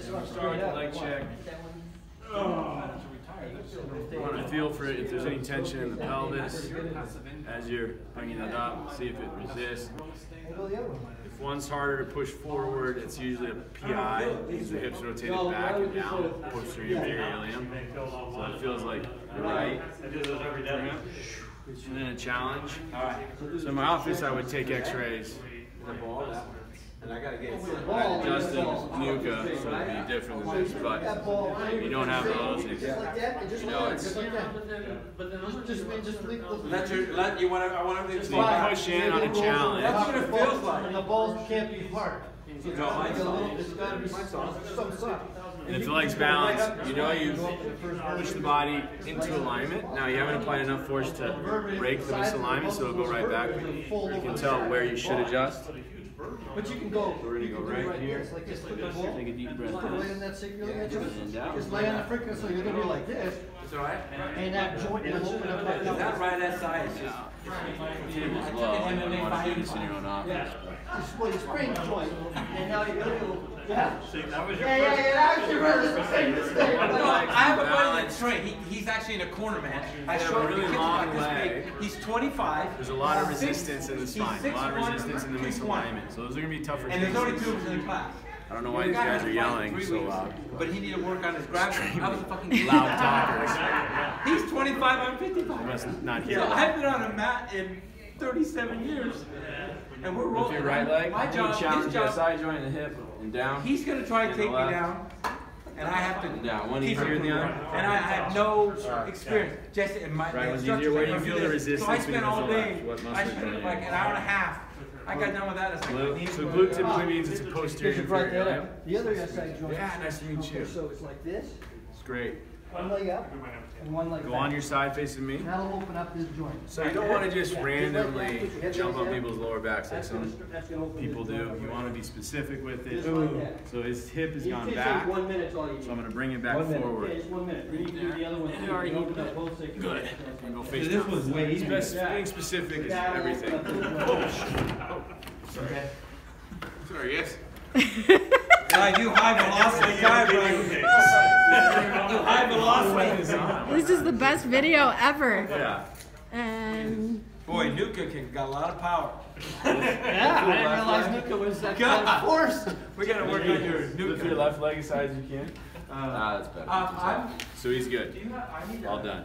Start with the leg check. You want to feel for if there's any tension in the pelvis as you're bringing it up. See if it resists. If one's harder to push forward, it's usually a PI. The hips rotated back and down, posterior inferior ilium. So it feels like right. And then a challenge. So in my office, I would take X-rays. And I adjusted Nuka, so it'd be different than this, but you don't have those. You know, it's. I want everything to push in on a challenge. That's what it feels like. And the balls can't be hard. And if the leg's balanced, you know you push the body into alignment. Now you haven't applied enough force to break the misalignment, so it'll go right back. You can tell where you should adjust. But you can go. We're going to go right here. Like this, put the ball. Take a deep breath Just lay on that sacral joint. Just lay on the freaking, so you're going to go like this. It's alright. And that joint will open up like that. Is that right SI? It's just. Table's low. You don't want to do this in your own office. You sprain the joint. And now you're going to go. Yeah. That was your That was your first mistake. I have a buddy that's trained. He's actually in a corner, man. I showed him really long leg. He's 25. There's a lot of resistance in the spine, a lot of resistance in the misalignment. So those are going to be tougher and there's only 2 of us in the class. I don't know why these guys are yelling so loud. But he needed to work on his gravity. I was a fucking loud talkers. He's 25, I'm 55. You must not hear So that. I've been on a mat in 37 years. And we're rolling. With your right leg, my job, challenge your side joint in the hip and down. He's going to try to take me down. And I have to down. One easier than the other. And I have no experience. Just in my right one's easier. Where do you feel the resistance? So I spent all day. I spent like an hour and a half. I got done with that. Glute. So glute typically means it's a posterior inferior ilium. The other side joint. Yeah, nice to meet you. So it's like this. It's great. One leg up and one leg back. Go on your side facing me. That'll open up this joint. So you don't want to just randomly jump on people's lower backs like some people do. You want to be specific with it. So his hip has gone back. 1 minute all you So I'm going to bring it back forward. Okay, just 1 minute. You can do the other one. Good. And go face This was way easier. being specific is everything. Oh, sorry. Sorry, yes? I do high velocity chiropractic. High velocity. This is the best video ever. Yeah. And Boy, Nuka got a lot of power. Yeah, I didn't realize Nuka was that kind of force. We gotta work on your Lift Nuka. your left leg as high as you can. That's better. I'm, So he's good. All done.